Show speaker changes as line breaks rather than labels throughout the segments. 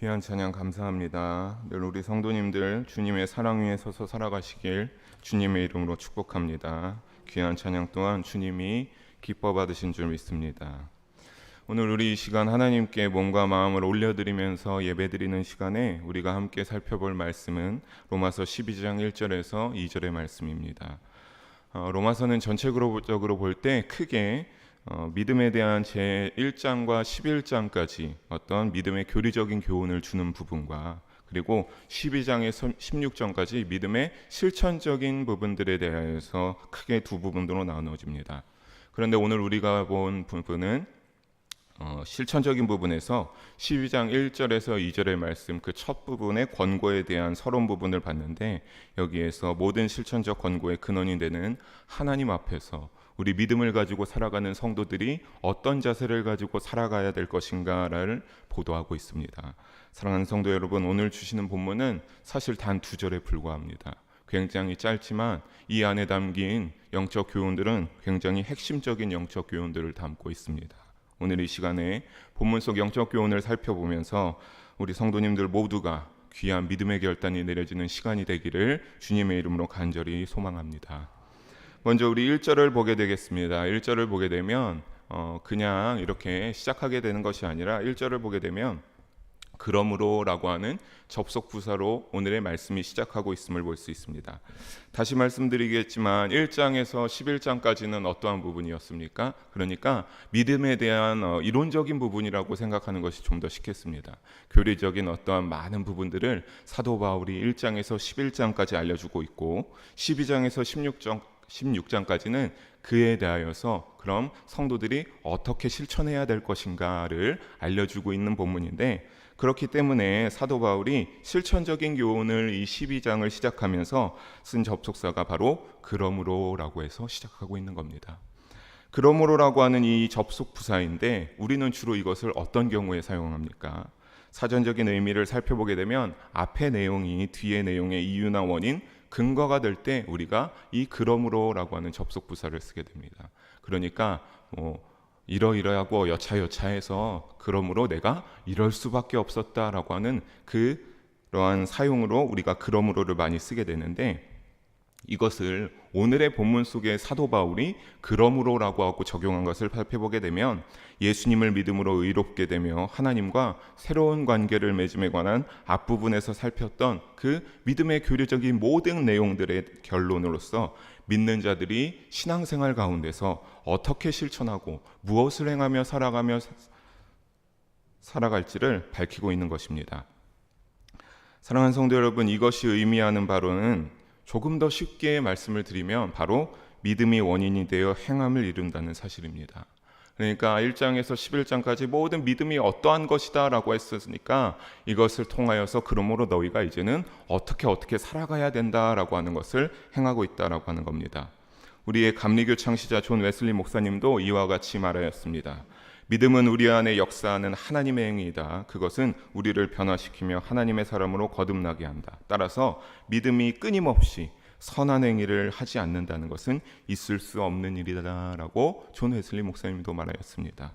귀한 찬양 감사합니다. 늘 우리 성도님들 주님의 사랑 위에 서서 살아가시길 주님의 이름으로 축복합니다. 귀한 찬양 또한 주님이 기뻐 받으신 줄 믿습니다. 오늘 우리 이 시간 하나님께 몸과 마음을 올려드리면서 예배드리는 시간에 우리가 함께 살펴볼 말씀은 로마서 12장 1절에서 2절의 말씀입니다. 로마서는 전체적으로 볼 때 크게 믿음에 대한 제1장과 11장까지 어떤 믿음의 교리적인 교훈을 주는 부분과 그리고 12장에서 16장까지 믿음의 실천적인 부분들에 대해서 크게 두 부분으로 나누어집니다. 그런데 오늘 우리가 본 부분은 실천적인 부분에서 12장 1절에서 2절의 말씀 그 첫 부분의 권고에 대한 서론 부분을 봤는데, 여기에서 모든 실천적 권고의 근원이 되는 하나님 앞에서 우리 믿음을 가지고 살아가는 성도들이 어떤 자세를 가지고 살아가야 될 것인가를 보도하고 있습니다. 사랑하는 성도 여러분, 오늘 주시는 본문은 사실 단 2절에 불과합니다. 굉장히 짧지만 이 안에 담긴 영적 교훈들은 굉장히 핵심적인 영적 교훈들을 담고 있습니다. 오늘 이 시간에 본문 속 영적 교훈을 살펴보면서 우리 성도님들 모두가 귀한 믿음의 결단이 내려지는 시간이 되기를 주님의 이름으로 간절히 소망합니다. 먼저 우리 1절을 보게 되겠습니다. 1절을 보게 되면 그냥 이렇게 시작하게 되는 것이 아니라 1절을 보게 되면 그러므로 라고 하는 접속 부사로 오늘의 말씀이 시작하고 있음을 볼 수 있습니다. 다시 말씀드리겠지만 1장에서 11장까지는 어떠한 부분이었습니까? 그러니까 믿음에 대한 이론적인 부분이라고 생각하는 것이 좀 더 쉽겠습니다. 교리적인 어떠한 많은 부분들을 사도 바울이 1장에서 11장까지 알려주고 있고 12장에서 16장까지는 그에 대하여서 그럼 성도들이 어떻게 실천해야 될 것인가를 알려주고 있는 본문인데, 그렇기 때문에 사도 바울이 실천적인 교훈을 이 12장을 시작하면서 쓴 접속사가 바로 그러므로라고 해서 시작하고 있는 겁니다. 그러므로라고 하는 이 접속 부사인데 우리는 주로 이것을 어떤 경우에 사용합니까? 사전적인 의미를 살펴보게 되면 앞의 내용이 뒤의 내용의 이유나 원인, 근거가 될 때 우리가 이 그러므로라고 하는 접속 부사를 쓰게 됩니다. 그러니까 이러이러하고 여차여차해서 그러므로 내가 이럴 수밖에 없었다라고 하는 그러한 사용으로 우리가 그러므로를 많이 쓰게 되는데, 이것을 오늘의 본문 속에 사도 바울이 그러므로라고 하고 적용한 것을 살펴보게 되면 예수님을 믿음으로 의롭게 되며 하나님과 새로운 관계를 맺음에 관한 앞부분에서 살폈던 그 믿음의 교리적인 모든 내용들의 결론으로서 믿는 자들이 신앙생활 가운데서 어떻게 실천하고 무엇을 행하며 살아갈지를 밝히고 있는 것입니다. 사랑하는 성도 여러분, 이것이 의미하는 바로는 조금 더 쉽게 말씀을 드리면 바로 믿음이 원인이 되어 행함을 이룬다는 사실입니다. 그러니까 1장에서 11장까지 모든 믿음이 어떠한 것이다 라고 했으니까 이것을 통하여서 그러므로 너희가 이제는 어떻게 살아가야 된다라고 하는 것을 행하고 있다라고 하는 겁니다. 우리의 감리교 창시자 존 웨슬리 목사님도 이와 같이 말하였습니다. 믿음은 우리 안에 역사하는 하나님의 행위이다. 그것은 우리를 변화시키며 하나님의 사람으로 거듭나게 한다. 따라서 믿음이 끊임없이 선한 행위를 하지 않는다는 것은 있을 수 없는 일이다 라고 존 웨슬리 목사님도 말하였습니다.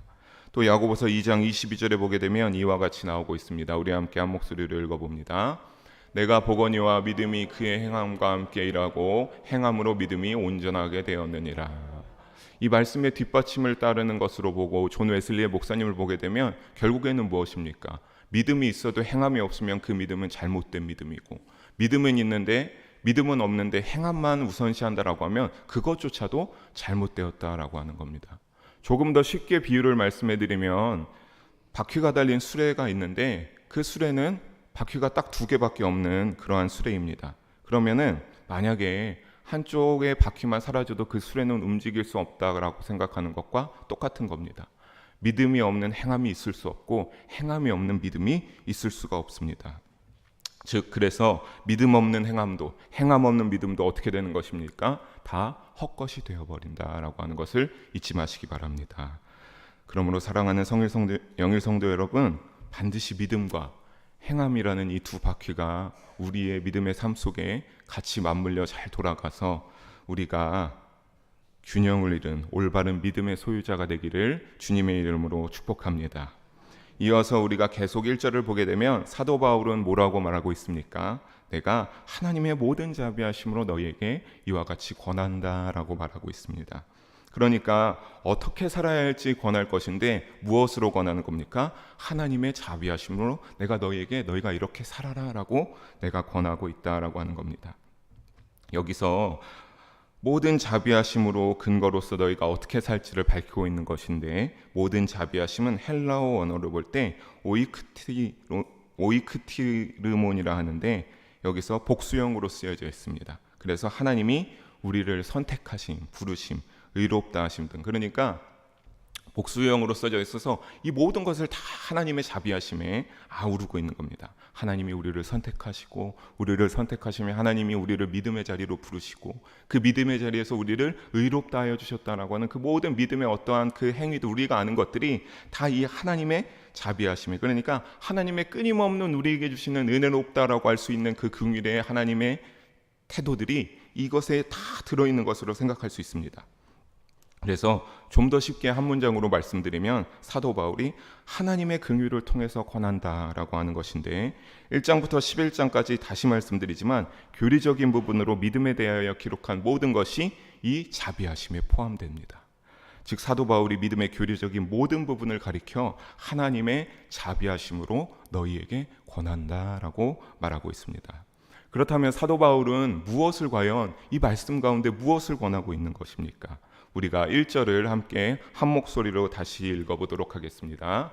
또 야고보서 2장 22절에 보게 되면 이와 같이 나오고 있습니다. 우리 함께 한 목소리로 읽어봅니다. 내가 보거니와 믿음이 그의 행함과 함께 일하고 행함으로 믿음이 온전하게 되었느니라. 이 말씀의 뒷받침을 따르는 것으로 보고 존 웨슬리의 목사님을 보게 되면 결국에는 무엇입니까? 믿음이 있어도 행함이 없으면 그 믿음은 잘못된 믿음이고, 믿음은 있는데 믿음은 없는데 행함만 우선시한다라고 하면 그것조차도 잘못되었다라고 하는 겁니다. 조금 더 쉽게 비유를 말씀해 드리면 바퀴가 달린 수레가 있는데 그 수레는 바퀴가 딱 2개밖에 없는 그러한 수레입니다. 그러면은 만약에 한쪽의 바퀴만 사라져도 그 수레는 움직일 수 없다라고 생각하는 것과 똑같은 겁니다. 믿음이 없는 행함이 있을 수 없고 행함이 없는 믿음이 있을 수가 없습니다. 즉 그래서 믿음 없는 행함도 행함 없는 믿음도 어떻게 되는 것입니까? 다 헛것이 되어버린다라고 하는 것을 잊지 마시기 바랍니다. 그러므로 사랑하는 영일 성도 여러분, 반드시 믿음과 행함이라는 이 두 바퀴가 우리의 믿음의 삶 속에 같이 맞물려 잘 돌아가서 우리가 균형을 이룬 올바른 믿음의 소유자가 되기를 주님의 이름으로 축복합니다. 이어서 우리가 계속 1절을 보게 되면 사도 바울은 뭐라고 말하고 있습니까? 내가 하나님의 모든 자비하심으로 너희에게 이와 같이 권한다라고 말하고 있습니다. 그러니까 어떻게 살아야 할지 권할 것인데 무엇으로 권하는 겁니까? 하나님의 자비하심으로 내가 너희에게 너희가 이렇게 살아라라고 내가 권하고 있다라고 하는 겁니다. 여기서 모든 자비하심으로 근거로서 너희가 어떻게 살지를 밝히고 있는 것인데, 모든 자비하심은 헬라어 원어로 볼 때 오이크티르몬이라 하는데 여기서 복수형으로 쓰여져 있습니다. 그래서 하나님이 우리를 선택하심, 부르심, 의롭다 하심 등, 그러니까 복수형으로 써져 있어서 이 모든 것을 다 하나님의 자비하심에 아우르고 있는 겁니다. 하나님이 우리를 선택하시고, 우리를 선택하시면 하나님이 우리를 믿음의 자리로 부르시고, 그 믿음의 자리에서 우리를 의롭다 하여 주셨다라고 하는 그 모든 믿음의 어떠한 그 행위도, 우리가 아는 것들이 다 이 하나님의 자비하심에, 그러니까 하나님의 끊임없는 우리에게 주시는 은혜롭다라고 할 수 있는 그 긍휼의 하나님의 태도들이 이것에 다 들어있는 것으로 생각할 수 있습니다. 그래서 좀 더 쉽게 한 문장으로 말씀드리면 사도 바울이 하나님의 긍휼을 통해서 권한다라고 하는 것인데, 1장부터 11장까지 다시 말씀드리지만 교리적인 부분으로 믿음에 대하여 기록한 모든 것이 이 자비하심에 포함됩니다. 즉 사도 바울이 믿음의 교리적인 모든 부분을 가리켜 하나님의 자비하심으로 너희에게 권한다라고 말하고 있습니다. 그렇다면 사도 바울은 무엇을, 과연 이 말씀 가운데 무엇을 권하고 있는 것입니까? 우리가 1절을 함께 한 목소리로 다시 읽어보도록 하겠습니다.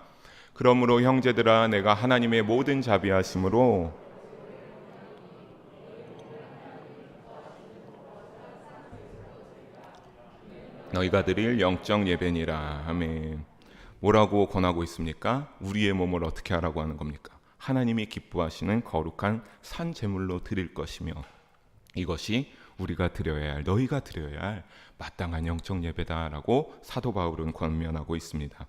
그러므로 형제들아, 내가 하나님의 모든 자비하심으로 너희가 드릴 영적 예배니라. 아멘. 뭐라고 권하고 있습니까? 우리의 몸을 어떻게 하라고 하는 겁니까? 하나님이 기뻐하시는 거룩한 산 제물로 드릴 것이며, 이것이 우리가 드려야 할, 너희가 드려야 할 마땅한 영적 예배다라고 사도 바울은 권면하고 있습니다.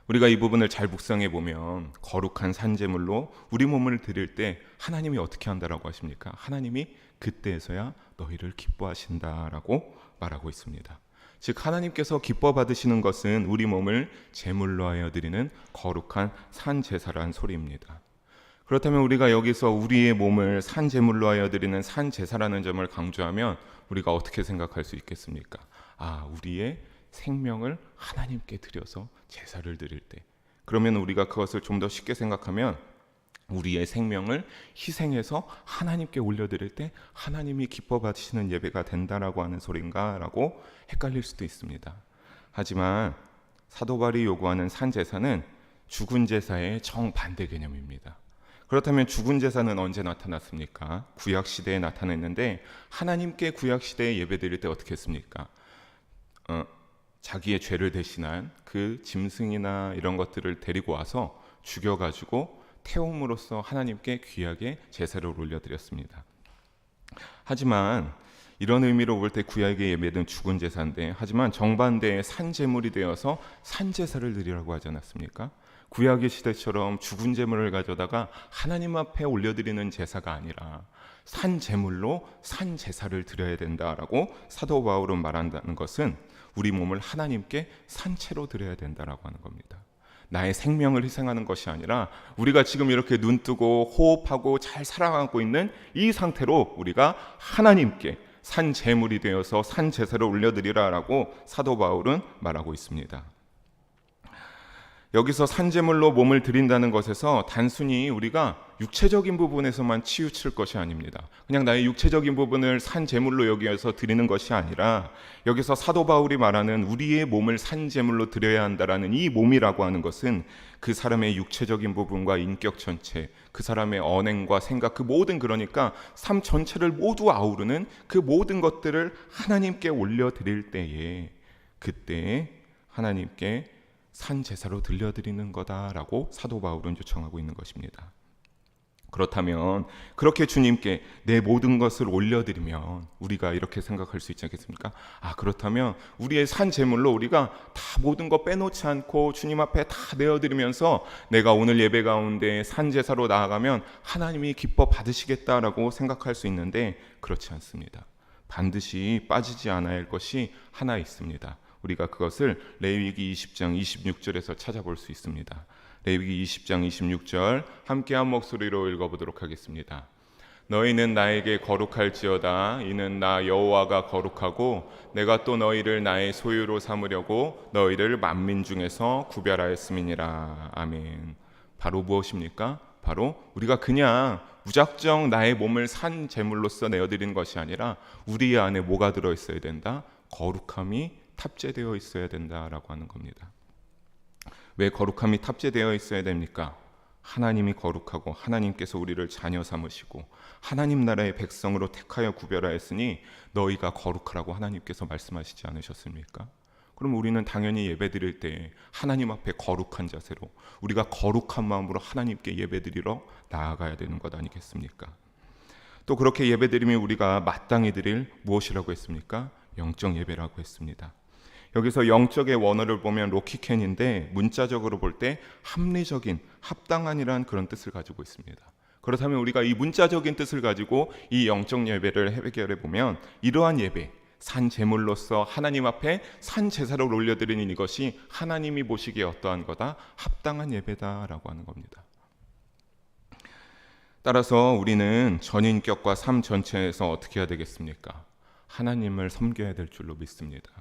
우리가 이 부분을 잘 묵상해 보면 거룩한 산제물로 우리 몸을 드릴 때 하나님이 어떻게 한다라고 하십니까? 하나님이 그때에서야 너희를 기뻐하신다라고 말하고 있습니다. 즉 하나님께서 기뻐 받으시는 것은 우리 몸을 제물로 하여 드리는 거룩한 산제사라는 소리입니다. 그렇다면 우리가 여기서 우리의 몸을 산제물로 하여 드리는 산제사라는 점을 강조하면 우리가 어떻게 생각할 수 있겠습니까? 우리의 생명을 하나님께 드려서 제사를 드릴 때, 그러면 우리가 그것을 좀 더 쉽게 생각하면 우리의 생명을 희생해서 하나님께 올려드릴 때 하나님이 기뻐 받으시는 예배가 된다라고 하는 소린가 라고 헷갈릴 수도 있습니다. 하지만 사도 바울이 요구하는 산제사는 죽은 제사의 정반대 개념입니다. 그렇다면 죽은 제사는 언제 나타났습니까? 구약시대에 나타났는데, 하나님께 구약시대에 예배드릴 때 어떻게 했습니까? 자기의 죄를 대신한 그 짐승이나 이런 것들을 데리고 와서 죽여가지고 태움으로써 하나님께 귀하게 제사를 올려드렸습니다. 하지만 이런 의미로 볼 때 구약의 예배는 죽은 제사인데, 하지만 정반대의 산제물이 되어서 산제사를 드리라고 하지 않았습니까? 구약의 시대처럼 죽은 제물을 가져다가 하나님 앞에 올려드리는 제사가 아니라 산제물로 산제사를 드려야 된다라고 사도 바울은 말한다는 것은 우리 몸을 하나님께 산채로 드려야 된다라고 하는 겁니다. 나의 생명을 희생하는 것이 아니라 우리가 지금 이렇게 눈뜨고 호흡하고 잘 살아가고 있는 이 상태로 우리가 하나님께 산제물이 되어서 산제사를 올려드리라라고 사도 바울은 말하고 있습니다. 여기서 산제물로 몸을 드린다는 것에서 단순히 우리가 육체적인 부분에서만 치우칠 것이 아닙니다. 그냥 나의 육체적인 부분을 산제물로 여기서 드리는 것이 아니라, 여기서 사도 바울이 말하는 우리의 몸을 산제물로 드려야 한다라는 이 몸이라고 하는 것은 그 사람의 육체적인 부분과 인격 전체, 그 사람의 언행과 생각, 그 모든, 그러니까 삶 전체를 모두 아우르는 그 모든 것들을 하나님께 올려드릴 때에, 그때 하나님께 산제사로 들려드리는 거다라고 사도 바울은 요청하고 있는 것입니다. 그렇다면 그렇게 주님께 내 모든 것을 올려드리면 우리가 이렇게 생각할 수 있지 않겠습니까? 그렇다면 우리의 산제물로 우리가 다 모든 거 빼놓지 않고 주님 앞에 다 내어드리면서 내가 오늘 예배 가운데 산제사로 나아가면 하나님이 기뻐 받으시겠다라고 생각할 수 있는데, 그렇지 않습니다. 반드시 빠지지 않아야 할 것이 하나 있습니다. 우리가 그것을 레위기 20장 26절에서 찾아볼 수 있습니다. 레위기 20장 26절 함께 한 목소리로 읽어보도록 하겠습니다. 너희는 나에게 거룩할지어다. 이는 나 여호와가 거룩하고 내가 또 너희를 나의 소유로 삼으려고 너희를 만민 중에서 구별하였음이니라. 아멘. 바로 무엇입니까? 바로 우리가 그냥 무작정 나의 몸을 산 제물로서 내어드리는 것이 아니라 우리 안에 뭐가 들어있어야 된다? 거룩함이 탑재되어 있어야 된다라고 하는 겁니다. 왜 거룩함이 탑재되어 있어야 됩니까? 하나님이 거룩하고 하나님께서 우리를 자녀 삼으시고 하나님 나라의 백성으로 택하여 구별하였으니 너희가 거룩하라고 하나님께서 말씀하시지 않으셨습니까? 그럼 우리는 당연히 예배드릴 때 하나님 앞에 거룩한 자세로 우리가 거룩한 마음으로 하나님께 예배드리러 나아가야 되는 것 아니겠습니까? 또 그렇게 예배드리면 우리가 마땅히 드릴 무엇이라고 했습니까? 영적 예배라고 했습니다. 여기서 영적의 원어를 보면 로키켄인데 문자적으로 볼 때 합리적인, 합당한이라는 그런 뜻을 가지고 있습니다. 그렇다면 우리가 이 문자적인 뜻을 가지고 이 영적 예배를 해결해 보면 이러한 예배, 산 제물로서 하나님 앞에 산 제사를 올려드리는 이것이 하나님이 보시기에 어떠한 거다? 합당한 예배다라고 하는 겁니다. 따라서 우리는 전인격과 삶 전체에서 어떻게 해야 되겠습니까? 하나님을 섬겨야 될 줄로 믿습니다.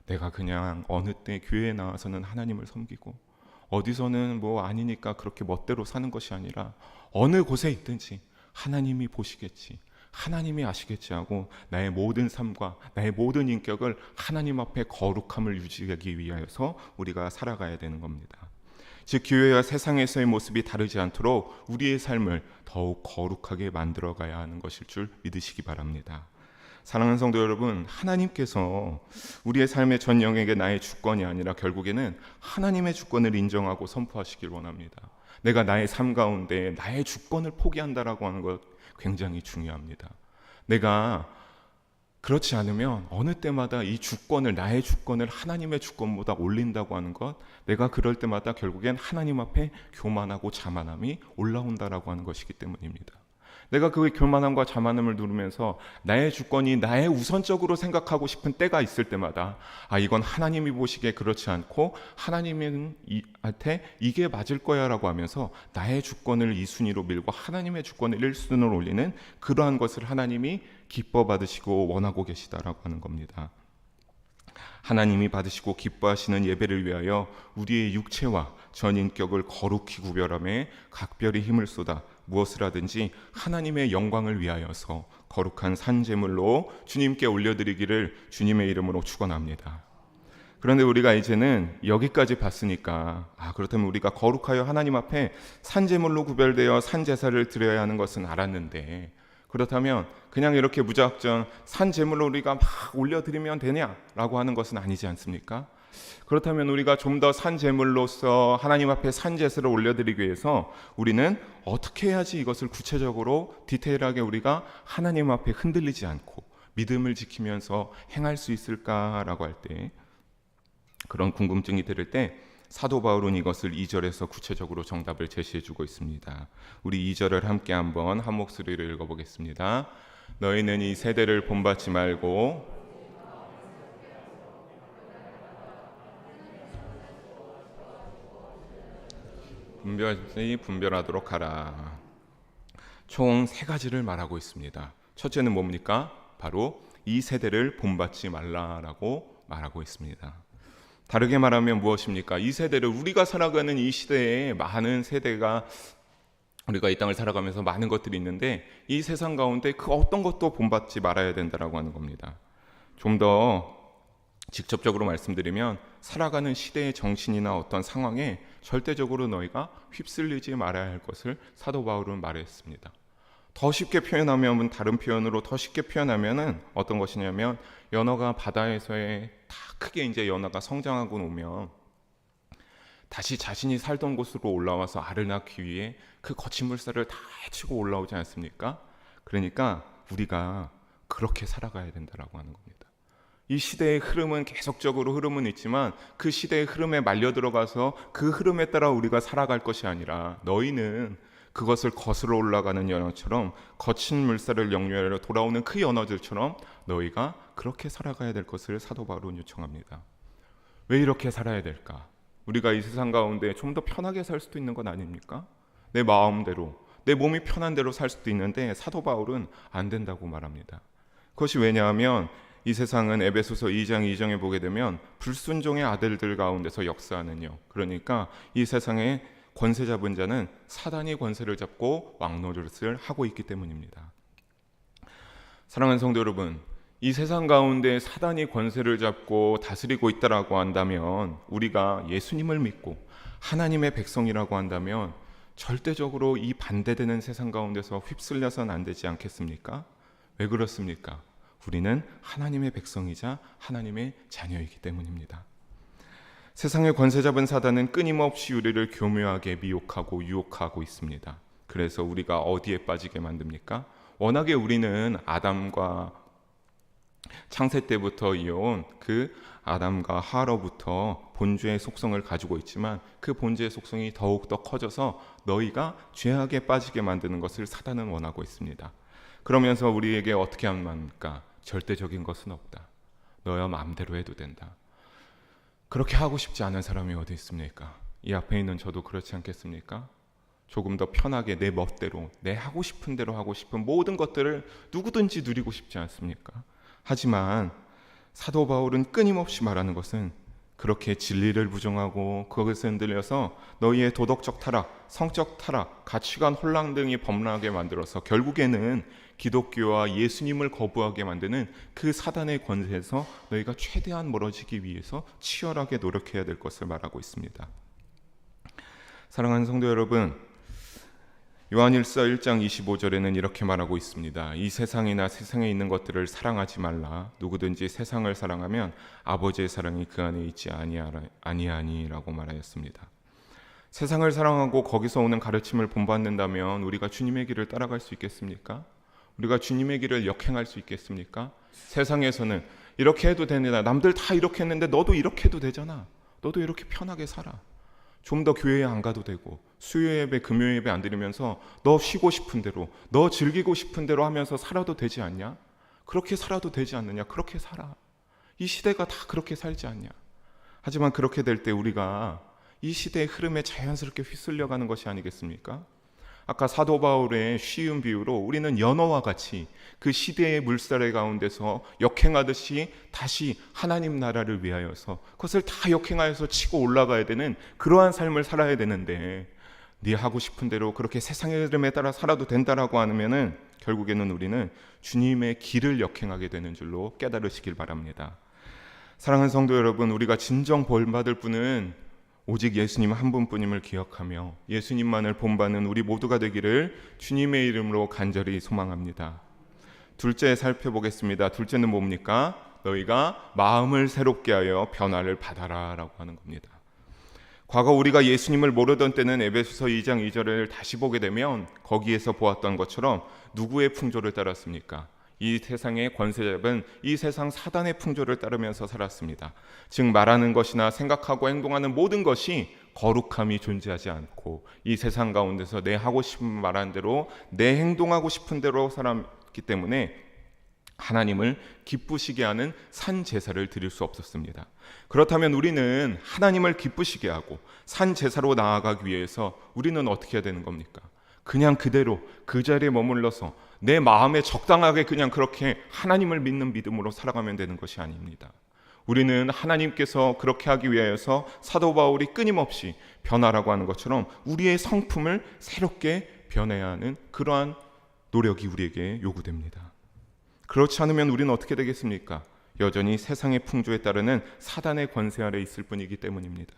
내가 그냥 어느 때 교회에 나와서는 하나님을 섬기고 어디서는 뭐 아니니까 그렇게 멋대로 사는 것이 아니라 어느 곳에 있든지 하나님이 보시겠지, 하나님이 아시겠지 하고 나의 모든 삶과 나의 모든 인격을 하나님 앞에 거룩함을 유지하기 위하여서 우리가 살아가야 되는 겁니다. 즉 교회와 세상에서의 모습이 다르지 않도록 우리의 삶을 더욱 거룩하게 만들어가야 하는 것일 줄 믿으시기 바랍니다. 사랑하는 성도 여러분, 하나님께서 우리의 삶의 전 영역에 나의 주권이 아니라 결국에는 하나님의 주권을 인정하고 선포하시길 원합니다. 내가 나의 삶 가운데 나의 주권을 포기한다라고 하는 것 굉장히 중요합니다. 내가 그렇지 않으면 어느 때마다 이 주권을, 나의 주권을 하나님의 주권보다 올린다고 하는 것, 내가 그럴 때마다 결국엔 하나님 앞에 교만하고 자만함이 올라온다라고 하는 것이기 때문입니다. 내가 그 교만함과 자만함을 누르면서 나의 주권이 나의 우선적으로 생각하고 싶은 때가 있을 때마다 이건 하나님이 보시기에 그렇지 않고 하나님한테 이게 맞을 거야 라고 하면서 나의 주권을 2순위로 밀고 하나님의 주권을 1순위로 올리는 그러한 것을 하나님이 기뻐 받으시고 원하고 계시다라고 하는 겁니다. 하나님이 받으시고 기뻐하시는 예배를 위하여 우리의 육체와 전인격을 거룩히 구별하며 각별히 힘을 쏟아 무엇을 하든지 하나님의 영광을 위하여서 거룩한 산제물로 주님께 올려드리기를 주님의 이름으로 축원합니다. 그런데 우리가 이제는 여기까지 봤으니까 그렇다면 우리가 거룩하여 하나님 앞에 산제물로 구별되어 산제사를 드려야 하는 것은 알았는데 그렇다면 그냥 이렇게 무작정 산제물로 우리가 막 올려드리면 되냐라고 하는 것은 아니지 않습니까? 그렇다면 우리가 좀 더 산제물로서 하나님 앞에 산제사를 올려드리기 위해서 우리는 어떻게 해야지 이것을 구체적으로 디테일하게 우리가 하나님 앞에 흔들리지 않고 믿음을 지키면서 행할 수 있을까라고 할 때 그런 궁금증이 들을 때 사도 바울은 이것을 2절에서 구체적으로 정답을 제시해주고 있습니다. 우리 2절을 함께 한번 한 목소리로 읽어보겠습니다. 너희는 이 세대를 본받지 말고 분별하도록 하라. 총 3가지를 말하고 있습니다. 첫째는 뭡니까? 바로 이 세대를 본받지 말라라고 말하고 있습니다. 다르게 말하면 무엇입니까? 이 세대를 우리가 살아가는 이 시대에 많은 세대가 우리가 이 땅을 살아가면서 많은 것들이 있는데 이 세상 가운데 그 어떤 것도 본받지 말아야 된다라고 하는 겁니다. 좀 더 직접적으로 말씀드리면 살아가는 시대의 정신이나 어떤 상황에 절대적으로 너희가 휩쓸리지 말아야 할 것을 사도 바울은 말했습니다. 더 쉽게 표현하면 다른 표현으로 더 쉽게 표현하면은 어떤 것이냐면 연어가 바다에서의 다 크게 이제 연어가 성장하고 오면 다시 자신이 살던 곳으로 올라와서 알을 낳기 위해 그 거친 물살을 다 헤치고 올라오지 않습니까? 그러니까 우리가 그렇게 살아가야 된다라고 하는 겁니다. 이 시대의 흐름은 계속적으로 흐름은 있지만 그 시대의 흐름에 말려 들어가서 그 흐름에 따라 우리가 살아갈 것이 아니라 너희는 그것을 거슬러 올라가는 연어처럼 거친 물살을 역류하여 돌아오는 그 연어들처럼 너희가 그렇게 살아가야 될 것을 사도 바울은 요청합니다. 왜 이렇게 살아야 될까? 우리가 이 세상 가운데 좀 더 편하게 살 수도 있는 건 아닙니까? 내 마음대로, 내 몸이 편한 대로 살 수도 있는데 사도 바울은 안 된다고 말합니다. 그것이 왜냐하면 이 세상은 에베소서 2장 2절에 보게 되면 불순종의 아들들 가운데서 역사하는요. 그러니까 이 세상의 권세 잡은 자는 사단이 권세를 잡고 왕노릇을 하고 있기 때문입니다. 사랑하는 성도 여러분, 이 세상 가운데 사단이 권세를 잡고 다스리고 있다라고 한다면 우리가 예수님을 믿고 하나님의 백성이라고 한다면 절대적으로 이 반대되는 세상 가운데서 휩쓸려서는 안 되지 않겠습니까? 왜 그렇습니까? 우리는 하나님의 백성이자 하나님의 자녀이기 때문입니다. 세상의 권세 잡은 사단은 끊임없이 우리를 교묘하게 미혹하고 유혹하고 있습니다. 그래서 우리가 어디에 빠지게 만듭니까? 워낙에 우리는 아담과 창세 때부터 이어온 그 아담과 하로부터 본죄의 속성을 가지고 있지만 그 본죄의 속성이 더욱더 커져서 너희가 죄악에 빠지게 만드는 것을 사단은 원하고 있습니다. 그러면서 우리에게 어떻게 하면 합니까? 절대적인 것은 없다. 너야 마음대로 해도 된다. 그렇게 하고 싶지 않은 사람이 어디 있습니까? 이 앞에 있는 저도 그렇지 않겠습니까? 조금 더 편하게 내 멋대로, 내 하고 싶은 대로 하고 싶은 모든 것들을 누구든지 누리고 싶지 않습니까? 하지만 사도 바울은 끊임없이 말하는 것은 그렇게 진리를 부정하고 그것에 흔들려서 너희의 도덕적 타락, 성적 타락, 가치관 혼란 등이 범람하게 만들어서 결국에는 기독교와 예수님을 거부하게 만드는 그 사단의 권세에서 너희가 최대한 멀어지기 위해서 치열하게 노력해야 될 것을 말하고 있습니다. 사랑하는 성도 여러분, 요한일서 1장 25절에는 이렇게 말하고 있습니다. 이 세상이나 세상에 있는 것들을 사랑하지 말라. 누구든지 세상을 사랑하면 아버지의 사랑이 그 안에 있지 아니하니라고 말하였습니다. 세상을 사랑하고 거기서 오는 가르침을 본받는다면 우리가 주님의 길을 따라갈 수 있겠습니까? 우리가 주님의 길을 역행할 수 있겠습니까? 세상에서는 이렇게 해도 되느냐, 남들 다 이렇게 했는데 너도 이렇게 해도 되잖아. 너도 이렇게 편하게 살아. 좀 더 교회에 안 가도 되고 수요 예배, 금요 예배 안 드리면서 너 쉬고 싶은 대로, 너 즐기고 싶은 대로 하면서 살아도 되지 않냐? 그렇게 살아도 되지 않느냐? 그렇게 살아. 이 시대가 다 그렇게 살지 않냐? 하지만 그렇게 될 때 우리가 이 시대의 흐름에 자연스럽게 휩쓸려가는 것이 아니겠습니까? 아까 사도 바울의 쉬운 비유로 우리는 연어와 같이 그 시대의 물살의 가운데서 역행하듯이 다시 하나님 나라를 위하여서 그것을 다 역행하여서 치고 올라가야 되는 그러한 삶을 살아야 되는데 네 하고 싶은 대로 그렇게 세상의 흐름에 따라 살아도 된다라고 하면은 결국에는 우리는 주님의 길을 역행하게 되는 줄로 깨달으시길 바랍니다. 사랑하는 성도 여러분, 우리가 진정 벌받을 분은 오직 예수님 한 분뿐임을 기억하며 예수님만을 본받는 우리 모두가 되기를 주님의 이름으로 간절히 소망합니다. 둘째 살펴보겠습니다. 둘째는 뭡니까? 너희가 마음을 새롭게 하여 변화를 받아라 라고 하는 겁니다. 과거 우리가 예수님을 모르던 때는 에베소서 2장 2절을 다시 보게 되면 거기에서 보았던 것처럼 누구의 풍조를 따랐습니까? 이 세상의 권세 잡은 이 세상 사단의 풍조를 따르면서 살았습니다. 즉 말하는 것이나 생각하고 행동하는 모든 것이 거룩함이 존재하지 않고 이 세상 가운데서 내 하고 싶은 말한 대로 내 행동하고 싶은 대로 살았기 때문에 하나님을 기쁘시게 하는 산 제사를 드릴 수 없었습니다. 그렇다면 우리는 하나님을 기쁘시게 하고 산 제사로 나아가기 위해서 우리는 어떻게 해야 되는 겁니까? 그냥 그대로 그 자리에 머물러서 내 마음에 적당하게 그냥 그렇게 하나님을 믿는 믿음으로 살아가면 되는 것이 아닙니다. 우리는 하나님께서 그렇게 하기 위해서 사도 바울이 끊임없이 변화라고 하는 것처럼 우리의 성품을 새롭게 변해야 하는 그러한 노력이 우리에게 요구됩니다. 그렇지 않으면 우리는 어떻게 되겠습니까? 여전히 세상의 풍조에 따르는 사단의 권세 아래 있을 뿐이기 때문입니다.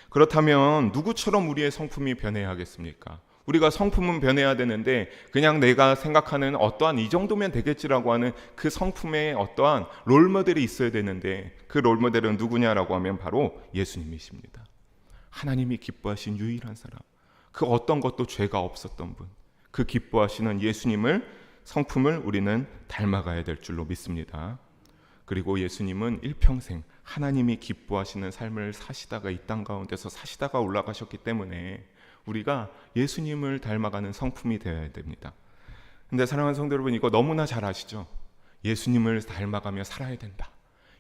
그렇다면 누구처럼 우리의 성품이 변해야 하겠습니까? 우리가 성품은 변해야 되는데 그냥 내가 생각하는 어떠한 이 정도면 되겠지라고 하는 그 성품에 어떠한 롤모델이 있어야 되는데 그 롤모델은 누구냐라고 하면 바로 예수님이십니다. 하나님이 기뻐하신 유일한 사람, 그 어떤 것도 죄가 없었던 분, 그 기뻐하시는 예수님을 성품을 우리는 닮아가야 될 줄로 믿습니다. 그리고 예수님은 일평생 하나님이 기뻐하시는 삶을 사시다가 이 땅 가운데서 사시다가 올라가셨기 때문에 우리가 예수님을 닮아가는 성품이 되어야 됩니다. 근데 사랑하는 성도 여러분, 이거 너무나 잘 아시죠? 예수님을 닮아가며 살아야 된다.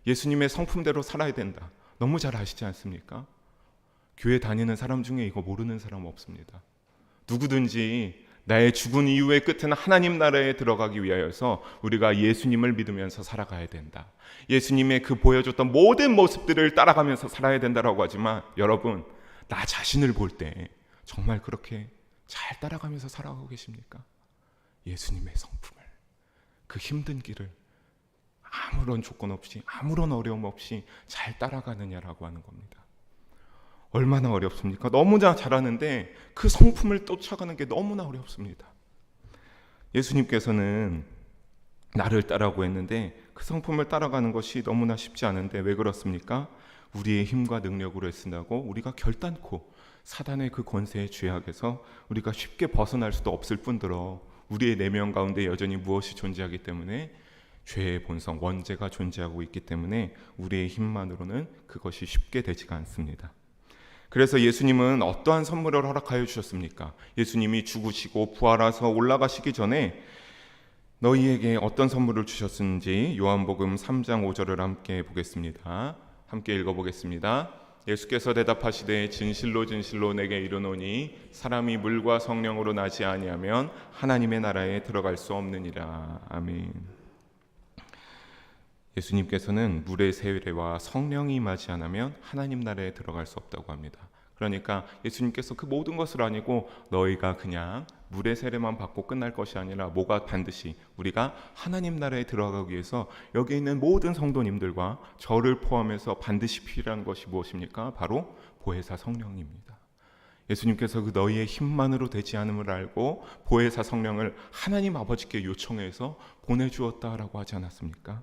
예수님의 성품대로 살아야 된다. 너무 잘 아시지 않습니까? 교회 다니는 사람 중에 이거 모르는 사람 없습니다. 누구든지 나의 죽은 이후의 끝은 하나님 나라에 들어가기 위하여서 우리가 예수님을 믿으면서 살아가야 된다. 예수님의 그 보여줬던 모든 모습들을 따라가면서 살아야 된다라고 하지만 여러분, 나 자신을 볼 때 정말 그렇게 잘 따라가면서 살아가고 계십니까? 예수님의 성품을, 그 힘든 길을 아무런 조건 없이, 아무런 어려움 없이 잘 따라가느냐라고 하는 겁니다. 얼마나 어렵습니까? 너무나 잘하는데 그 성품을 쫓아가는 게 너무나 어렵습니다. 예수님께서는 나를 따라고 했는데 그 성품을 따라가는 것이 너무나 쉽지 않은데 왜 그렇습니까? 우리의 힘과 능력으로 애쓴다고 우리가 결단코 사단의 그 권세의 죄악에서 우리가 쉽게 벗어날 수도 없을 뿐더러 우리의 내면 가운데 여전히 무엇이 존재하기 때문에 죄의 본성, 원죄가 존재하고 있기 때문에 우리의 힘만으로는 그것이 쉽게 되지가 않습니다. 그래서 예수님은 어떠한 선물을 허락하여 주셨습니까? 예수님이 죽으시고 부활하셔서 올라가시기 전에 너희에게 어떤 선물을 주셨는지 요한복음 3장 5절을 함께 보겠습니다. 함께 읽어보겠습니다. 예수께서 대답하시되 진실로 진실로 내게 이르노니 사람이 물과 성령으로 나지 아니하면 하나님의 나라에 들어갈 수 없느니라. 아멘. 예수님께서는 물의 세례와 성령이 임하지 않으면 하나님 나라에 들어갈 수 없다고 합니다. 그러니까 예수님께서 그 모든 것을 아니고 너희가 그냥 물의 세례만 받고 끝날 것이 아니라 뭐가 반드시 우리가 하나님 나라에 들어가기 위해서 여기 있는 모든 성도님들과 저를 포함해서 반드시 필요한 것이 무엇입니까? 바로 보혜사 성령입니다. 예수님께서 그 너희의 힘만으로 되지 않음을 알고 보혜사 성령을 하나님 아버지께 요청해서 보내주었다라고 하지 않았습니까?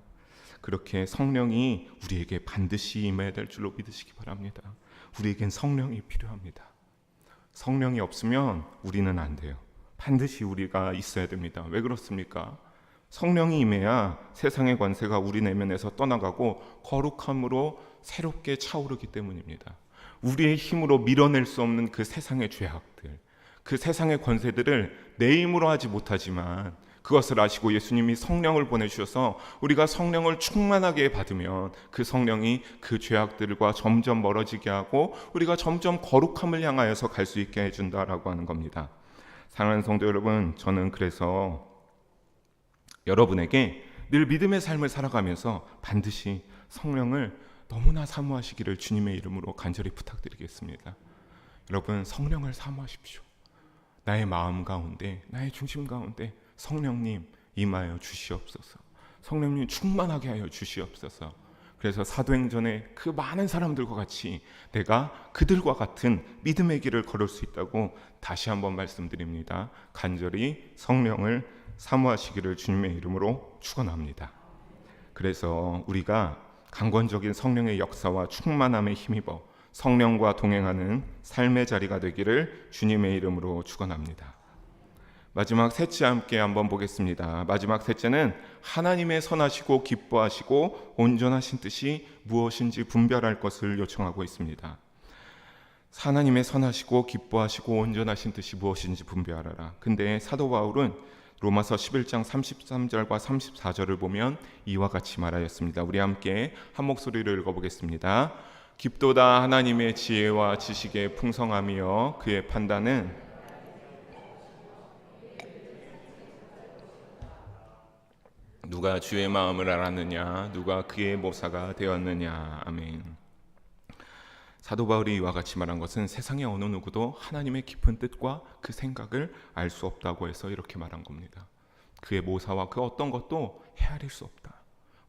그렇게 성령이 우리에게 반드시 임해야 될 줄로 믿으시기 바랍니다. 우리에겐 성령이 필요합니다. 성령이 없으면 우리는 안 돼요. 반드시 우리가 있어야 됩니다. 왜 그렇습니까? 성령이 임해야 세상의 관세가 우리 내면에서 떠나가고 거룩함으로 새롭게 차오르기 때문입니다. 우리의 힘으로 밀어낼 수 없는 그 세상의 죄악들, 그 세상의 권세들을 내 힘으로 하지 못하지만 그것을 아시고 예수님이 성령을 보내주셔서 우리가 성령을 충만하게 받으면 그 성령이 그 죄악들과 점점 멀어지게 하고 우리가 점점 거룩함을 향하여서 갈 수 있게 해준다라고 하는 겁니다. 사랑하는 성도 여러분, 저는 그래서 여러분에게 늘 믿음의 삶을 살아가면서 반드시 성령을 너무나 사모하시기를 주님의 이름으로 간절히 부탁드리겠습니다. 여러분, 성령을 사모하십시오. 나의 마음 가운데, 나의 중심 가운데 성령님 임하여 주시옵소서. 성령님 충만하게 하여 주시옵소서. 그래서 사도행전에 그 많은 사람들과 같이 내가 그들과 같은 믿음의 길을 걸을 수 있다고 다시 한번 말씀드립니다. 간절히 성령을 사모하시기를 주님의 이름으로 축원합니다. 그래서 우리가 강권적인 성령의 역사와 충만함에 힘입어 성령과 동행하는 삶의 자리가 되기를 주님의 이름으로 축원합니다. 마지막 셋째 함께 한번 보겠습니다. 마지막 셋째는 하나님의 선하시고 기뻐하시고 온전하신 뜻이 무엇인지 분별할 것을 요청하고 있습니다. 하나님의 선하시고 기뻐하시고 온전하신 뜻이 무엇인지 분별하라. 근데 사도 바울은 로마서 11장 33절과 34절을 보면 이와 같이 말하였습니다. 우리 함께 한 목소리를 읽어보겠습니다. 깊도다 하나님의 지혜와 지식의 풍성함이여 그의 판단은 누가 주의 마음을 알았느냐 누가 그의 모사가 되었느냐. 아멘. 사도 바울이 이와 같이 말한 것은 세상의 어느 누구도 하나님의 깊은 뜻과 그 생각을 알 수 없다고 해서 이렇게 말한 겁니다. 그의 모사와 그 어떤 것도 헤아릴 수 없다.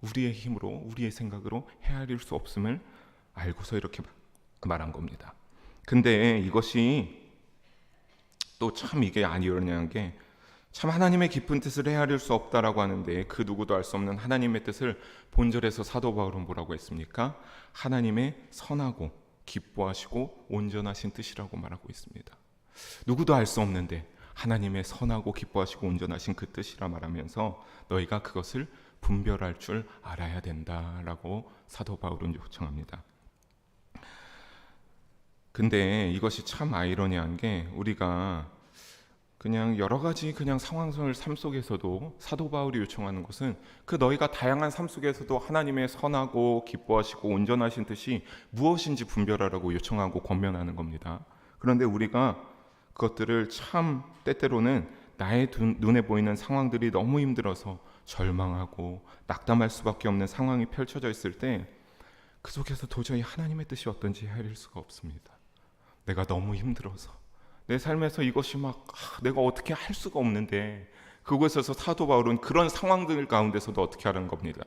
우리의 힘으로 우리의 생각으로 헤아릴 수 없음을 알고서 이렇게 말한 겁니다. 근데 이것이 또 참 이게 아니라는 게 참 하나님의 깊은 뜻을 헤아릴 수 없다라고 하는데 그 누구도 알 수 없는 하나님의 뜻을 본절에서 사도 바울은 뭐라고 했습니까? 하나님의 선하고 기뻐하시고 온전하신 뜻이라고 말하고 있습니다. 누구도 알 수 없는데 하나님의 선하고 기뻐하시고 온전하신 그 뜻이라 말하면서 너희가 그것을 분별할 줄 알아야 된다라고 사도 바울은 요청합니다. 근데 이것이 참 아이러니한 게 우리가 그냥 여러 가지 그냥 상황을 삶 속에서도 사도 바울이 요청하는 것은 그 너희가 다양한 삶 속에서도 하나님의 선하고 기뻐하시고 온전하신 뜻이 무엇인지 분별하라고 요청하고 권면하는 겁니다. 그런데 우리가 그것들을 참 때때로는 나의 눈에 보이는 상황들이 너무 힘들어서 절망하고 낙담할 수밖에 없는 상황이 펼쳐져 있을 때 그 속에서 도저히 하나님의 뜻이 어떤지 헤아릴 수가 없습니다. 내가 너무 힘들어서 내 삶에서 이것이 막 내가 어떻게 할 수가 없는데, 그곳에서 사도 바울은 그런 상황들 가운데서도 어떻게 하는 겁니다.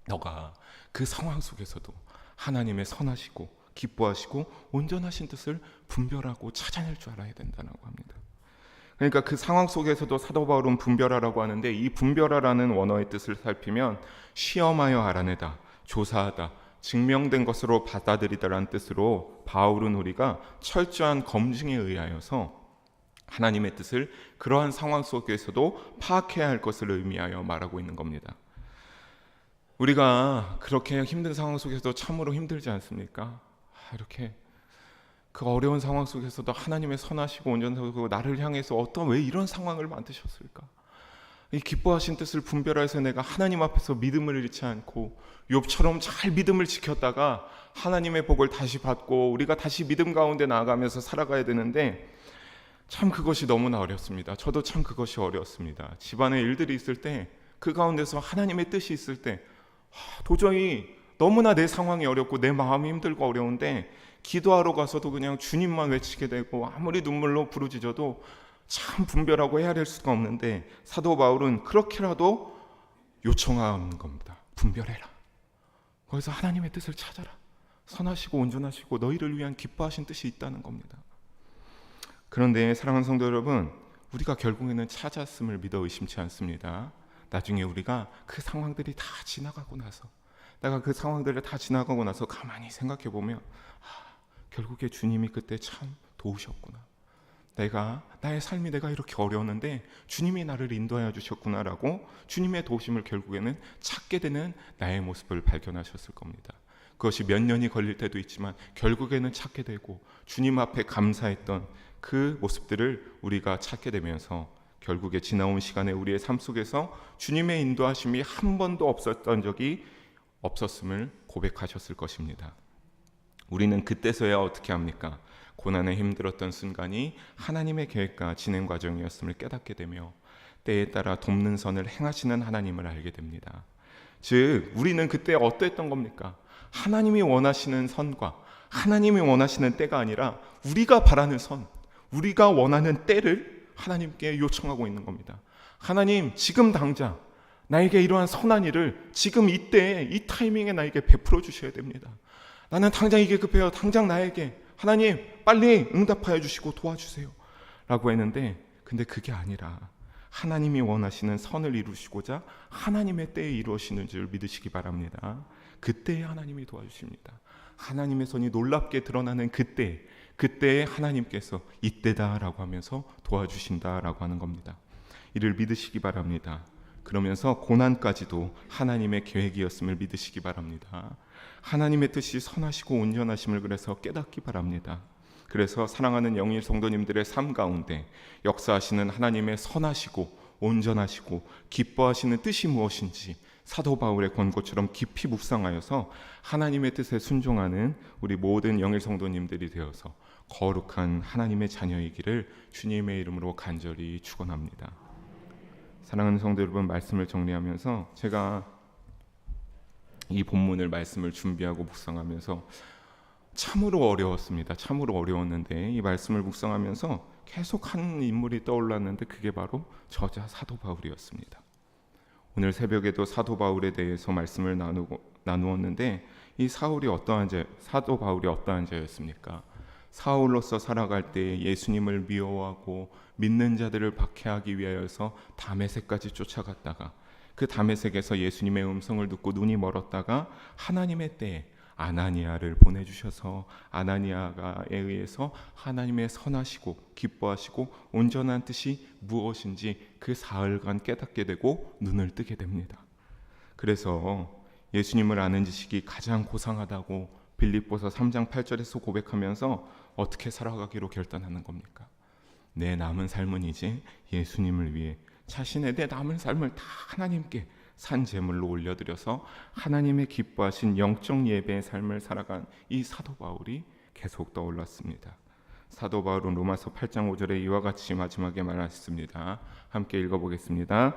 너가 그 상황 속에서도 하나님의 선하시고 기뻐하시고 온전하신 뜻을 분별하고 찾아낼 줄 알아야 된다고 합니다. 그러니까 그 상황 속에서도 사도 바울은 분별하라고 하는데, 이 분별하라는 원어의 뜻을 살피면 시험하여 알아내다, 조사하다, 증명된 것으로 받아들이다라는 뜻으로 바울은 우리가 철저한 검증에 의하여서 하나님의 뜻을 그러한 상황 속에서도 파악해야 할 것을 의미하여 말하고 있는 겁니다. 우리가 그렇게 힘든 상황 속에서도 참으로 힘들지 않습니까? 이렇게 그 어려운 상황 속에서도 하나님의 선하시고 온전하고 나를 향해서 왜 이런 상황을 만드셨을까? 이 기뻐하신 뜻을 분별해서 내가 하나님 앞에서 믿음을 잃지 않고 욥처럼 잘 믿음을 지켰다가 하나님의 복을 다시 받고 우리가 다시 믿음 가운데 나아가면서 살아가야 되는데, 참 그것이 너무나 어렵습니다. 저도 참 그것이 어려웠습니다. 집안에 일들이 있을 때 그 가운데서 하나님의 뜻이 있을 때 도저히 너무나 내 상황이 어렵고 내 마음이 힘들고 어려운데 기도하러 가서도 그냥 주님만 외치게 되고 아무리 눈물로 부르짖어도 참 분별하고 헤아릴 수가 없는데, 사도 바울은 그렇게라도 요청하는 겁니다. 분별해라. 거기서 하나님의 뜻을 찾아라. 선하시고 온전하시고 너희를 위한 기뻐하신 뜻이 있다는 겁니다. 그런데 사랑하는 성도 여러분, 우리가 결국에는 찾았음을 믿어 의심치 않습니다. 나중에 우리가 그 상황들이 다 지나가고 나서, 내가 그 상황들을 다 지나가고 나서 가만히 생각해 보면 결국에 주님이 그때 참 도우셨구나. 나의 삶이 내가 이렇게 어려웠는데 주님이 나를 인도하여 주셨구나라고 주님의 도우심을 결국에는 찾게 되는 나의 모습을 발견하셨을 겁니다. 그것이 몇 년이 걸릴 때도 있지만 결국에는 찾게 되고 주님 앞에 감사했던 그 모습들을 우리가 찾게 되면서 결국에 지나온 시간에 우리의 삶 속에서 주님의 인도하심이 한 번도 없었던 적이 없었음을 고백하셨을 것입니다. 우리는 그때서야 어떻게 합니까? 고난에 힘들었던 순간이 하나님의 계획과 진행 과정이었음을 깨닫게 되며 때에 따라 돕는 선을 행하시는 하나님을 알게 됩니다. 즉 우리는 그때 어땠던 겁니까? 하나님이 원하시는 선과 하나님이 원하시는 때가 아니라 우리가 바라는 선, 우리가 원하는 때를 하나님께 요청하고 있는 겁니다. 하나님, 지금 당장 나에게 이러한 선한 일을 지금 이때 이 타이밍에 나에게 베풀어 주셔야 됩니다. 나는 당장 이게 급해요. 당장 나에게 하나님 빨리 응답하여 주시고 도와주세요 라고 했는데, 근데 그게 아니라 하나님이 원하시는 선을 이루시고자 하나님의 때에 이루어지는 줄 믿으시기 바랍니다. 그때에 하나님이 도와주십니다. 하나님의 선이 놀랍게 드러나는 그때에 하나님께서 이때다라고 하면서 도와주신다라고 하는 겁니다. 이를 믿으시기 바랍니다. 그러면서 고난까지도 하나님의 계획이었음을 믿으시기 바랍니다. 하나님의 뜻이 선하시고 온전하심을 그래서 깨닫기 바랍니다. 그래서 사랑하는 영일 성도님들의 삶 가운데 역사하시는 하나님의 선하시고 온전하시고 기뻐하시는 뜻이 무엇인지 사도 바울의 권고처럼 깊이 묵상하여서 하나님의 뜻에 순종하는 우리 모든 영일 성도님들이 되어서 거룩한 하나님의 자녀이기를 주님의 이름으로 간절히 축원합니다. 사랑하는 성도 여러분, 말씀을 정리하면서 제가 이 본문을 말씀을 준비하고 묵상하면서 참으로 어려웠습니다. 참으로 어려웠는데 이 말씀을 묵상하면서 계속 한 인물이 떠올랐는데 그게 바로 저자 사도 바울이었습니다. 오늘 새벽에도 사도 바울에 대해서 말씀을 나누었는데 이 사도 바울이 어떠한 자였습니까? 사울로서 살아갈 때 예수님을 미워하고 믿는 자들을 박해하기 위하여서 다메섹까지 쫓아갔다가 그 다메섹에서 예수님의 음성을 듣고 눈이 멀었다가 하나님의 때에 아나니아를 보내주셔서 아나니아에 의해서 하나님의 선하시고 기뻐하시고 온전한 뜻이 무엇인지 그 사흘간 깨닫게 되고 눈을 뜨게 됩니다. 그래서 예수님을 아는 지식이 가장 고상하다고 빌립보서 3장 8절에서 고백하면서 어떻게 살아가기로 결단하는 겁니까? 내 남은 삶은 이제 예수님을 위해 자신의 내 남은 삶을 다 하나님께 산 제물로 올려드려서 하나님의 기뻐하신 영적 예배의 삶을 살아간 이 사도 바울이 계속 떠올랐습니다. 사도 바울은 로마서 8장 5절에 이와 같이 마지막에 말했습니다. 함께 읽어보겠습니다.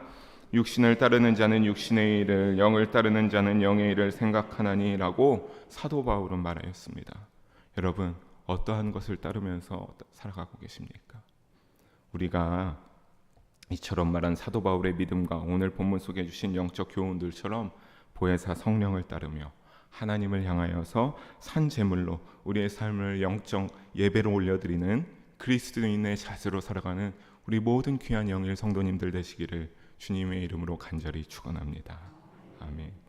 육신을 따르는 자는 육신의 일을, 영을 따르는 자는 영의 일을 생각하나니 라고 사도 바울은 말하였습니다. 여러분, 어떠한 것을 따르면서 살아가고 계십니까? 우리가 이처럼 말한 사도 바울의 믿음과 오늘 본문 속에 주신 영적 교훈들처럼 보혜사 성령을 따르며 하나님을 향하여서 산 제물로 우리의 삶을 영적 예배로 올려드리는 그리스도인의 자세로 살아가는 우리 모든 귀한 영일 성도님들 되시기를 주님의 이름으로 간절히 축원합니다. 아멘.